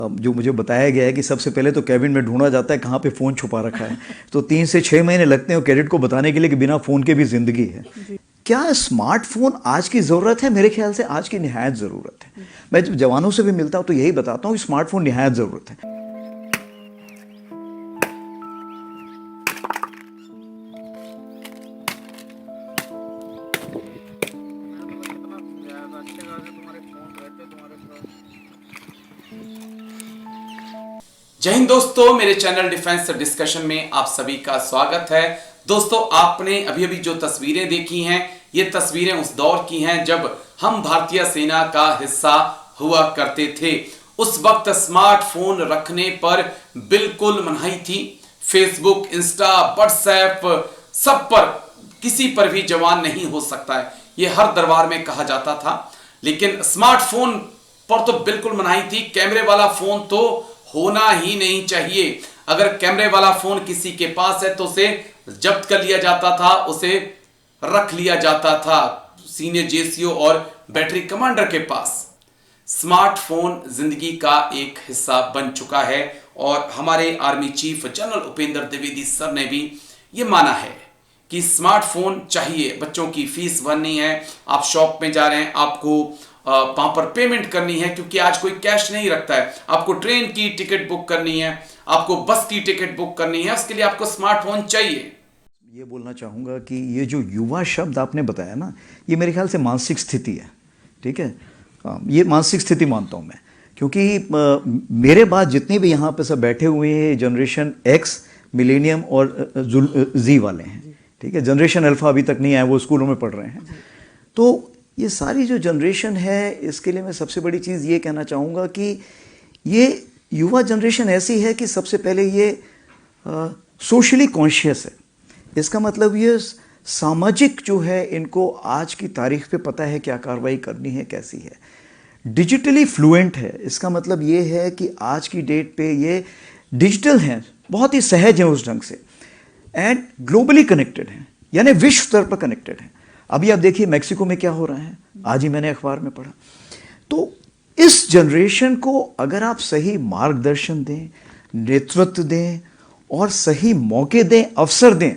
जो मुझे बताया गया है कि सबसे पहले तो कैबिन में ढूंढा जाता है कहाँ पे फ़ोन छुपा रखा है। तो 3 से 6 महीने लगते हैं कैडेट को बताने के लिए कि बिना फ़ोन के भी ज़िंदगी है। क्या स्मार्टफोन आज की ज़रूरत है? मेरे ख्याल से आज की निहायत ज़रूरत है। मैं जब जवानों से भी मिलता हूँ तो यही बताता हूँ कि स्मार्टफोन निहायत ज़रूरत है। जय हिंद दोस्तों, मेरे चैनल डिफेंस डिस्कशन में आप सभी का स्वागत है। दोस्तों, आपने अभी अभी जो तस्वीरें देखी हैं, ये तस्वीरें उस दौर की हैं जब हम भारतीय सेना का हिस्सा हुआ करते थे। उस वक्त स्मार्टफोन रखने पर बिल्कुल मनाही थी। फेसबुक, इंस्टा, व्हाट्सएप, सब पर किसी पर भी जवान नहीं हो सकता है, ये हर दरबार में कहा जाता था। लेकिन स्मार्टफोन पर तो बिल्कुल मनाही थी। कैमरे वाला फोन तो होना ही नहीं चाहिए। अगर कैमरे वाला फोन किसी के पास है तो उसे जब्त कर लिया जाता था, उसे रख लिया जाता था सीनियर जेसीओ और बैटरी कमांडर के पास। स्मार्टफोन जिंदगी का एक हिस्सा बन चुका है और हमारे army chief general Upendra Dwivedi sir ने भी यह माना है कि स्मार्टफोन चाहिए। बच्चों की फीस भरनी है, आप शॉप में जा रहे हैं, आपको वहां पर पेमेंट करनी है, क्योंकि आज कोई कैश नहीं रखता है। आपको ट्रेन की टिकट बुक करनी है, आपको बस की टिकट बुक करनी है, उसके लिए आपको स्मार्टफोन चाहिए। ये बोलना चाहूँगा कि ये जो युवा शब्द आपने बताया ना, ये मेरे ख्याल से मानसिक स्थिति है। ठीक है, ये मानसिक स्थिति मानता हूँ मैं, क्योंकि मेरे बाद जितने भी यहाँ पे सब बैठे हुए हैं जनरेशन एक्स, मिलेनियम और जी वाले हैं। ठीक है, जनरेशन अल्फा अभी तक नहीं आया, वो स्कूलों में पढ़ रहे हैं। तो ये सारी जो जनरेशन है, इसके लिए मैं सबसे बड़ी चीज़ ये कहना चाहूँगा कि ये युवा जनरेशन ऐसी है कि सबसे पहले ये सोशली कॉन्शियस है। इसका मतलब ये सामाजिक जो है, इनको आज की तारीख पे पता है क्या कार्रवाई करनी है, कैसी है। डिजिटली फ्लुएंट है, इसका मतलब ये है कि आज की डेट पे ये डिजिटल हैं, बहुत ही सहज हैं उस ढंग से, एंड ग्लोबली कनेक्टेड हैं, यानी विश्व स्तर पर कनेक्टेड हैं। अभी आप देखिए मैक्सिको में क्या हो रहा है, आज ही मैंने अखबार में पढ़ा। तो इस जनरेशन को अगर आप सही मार्गदर्शन दें, नेतृत्व दें और सही मौके दें, अवसर दें,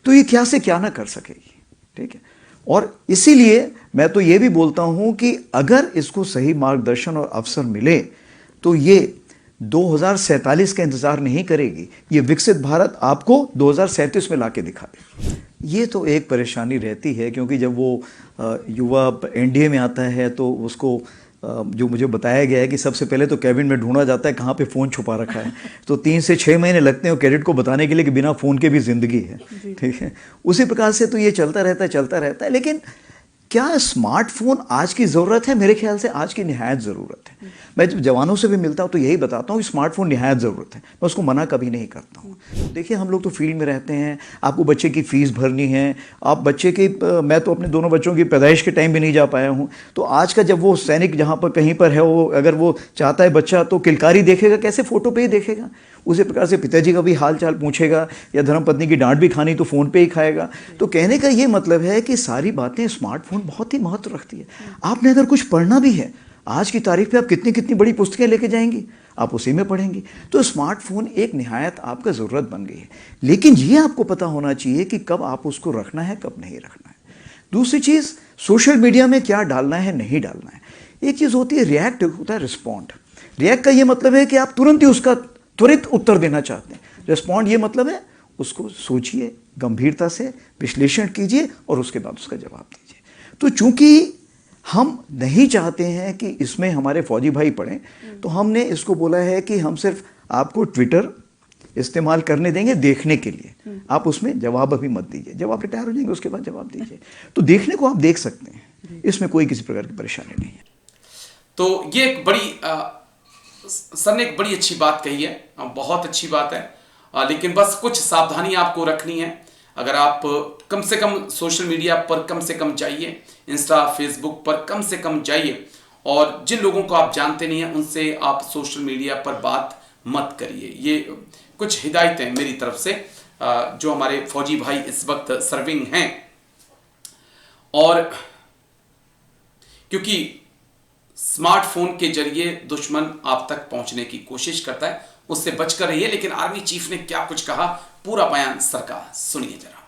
तो ये क्या से क्या ना कर सकेगी। ठीक है, और इसीलिए मैं तो ये भी बोलता हूं कि अगर इसको सही मार्गदर्शन और अवसर मिले तो ये 2047 का इंतजार नहीं करेगी, ये विकसित भारत आपको 2037 में लाके दिखा दे। ये तो एक परेशानी रहती है, क्योंकि जब वो युवा एनडीए में आता है तो उसको जो मुझे बताया गया है कि सबसे पहले तो कैबिन में ढूंढा जाता है कहाँ पे फ़ोन छुपा रखा है। तो 3 से 6 महीने लगते हैं कैडेट को बताने के लिए कि बिना फ़ोन के भी ज़िंदगी है। ठीक है, उसी प्रकार से तो ये चलता रहता है। लेकिन क्या स्मार्टफोन आज की ज़रूरत है? मेरे ख्याल से आज की निहायत ज़रूरत है। मैं जब जवानों से भी मिलता हूँ तो यही बताता हूँ कि स्मार्टफोन निहायत ज़रूरत है, मैं उसको मना कभी नहीं करता हूँ। देखिए, हम लोग तो फील्ड में रहते हैं, आपको बच्चे की फ़ीस भरनी है, आप बच्चे की मैं तो अपने दोनों बच्चों की पैदाइश के टाइम भी नहीं जा पाया हूँ। तो आज का जब वो सैनिक जहाँ पर कहीं पर है, वो अगर वो चाहता है बच्चा, तो किलकारी देखेगा कैसे? फ़ोटो पे ही देखेगा। उसी प्रकार से पिताजी का भी हाल चाल पूछेगा, या धर्मपत्नी की डांट भी खानी तो फ़ोन पे ही खाएगा। तो कहने का ये मतलब है कि सारी बातें स्मार्टफोन बहुत ही महत्व रखती है। आपने अगर कुछ पढ़ना भी है, आज की तारीख पे आप कितनी कितनी बड़ी पुस्तकें लेके जाएंगी, आप उसी में पढ़ेंगी। तो स्मार्टफोन एक निहायत आपका ज़रूरत बन गई है, लेकिन ये आपको पता होना चाहिए कि कब आप उसको रखना है, कब नहीं रखना है। दूसरी चीज़, सोशल मीडिया में क्या डालना है, नहीं डालना है। एक चीज़ होती है रिएक्ट, होता है रिस्पॉन्ड। रिएक्ट का ये मतलब है कि आप तुरंत ही उसका त्वरित उत्तर देना चाहते हैं। रिस्पॉन्ड ये मतलब है उसको सोचिए, गंभीरता से विश्लेषण कीजिए और उसके बाद उसका जवाब दीजिए। तो चूंकि हम नहीं चाहते हैं कि इसमें हमारे फौजी भाई पढ़ें, तो हमने इसको बोला है कि हम सिर्फ आपको ट्विटर इस्तेमाल करने देंगे देखने के लिए, आप उसमें जवाब अभी मत दीजिए। जब आप रिटायर हो जाएंगे उसके बाद जवाब दीजिए। तो देखने को आप देख सकते हैं, इसमें कोई किसी प्रकार की परेशानी नहीं है। तो ये एक बड़ी सर ने एक बड़ी अच्छी बात कही है, बहुत अच्छी बात है। लेकिन बस कुछ सावधानी आपको रखनी है। अगर आप कम से कम सोशल मीडिया पर कम से कम जाइए, इंस्टा, फेसबुक पर कम से कम जाइए, और जिन लोगों को आप जानते नहीं हैं उनसे आप सोशल मीडिया पर बात मत करिए। ये कुछ हिदायतें मेरी तरफ से, जो हमारे फौजी भाई इस वक्त सर्विंग हैं। और क्योंकि स्मार्टफोन के जरिए दुश्मन आप तक पहुंचने की कोशिश करता है, उससे बचकर रहिए। लेकिन आर्मी चीफ ने क्या कुछ कहा, पूरा बयान सर का सुनिए जरा।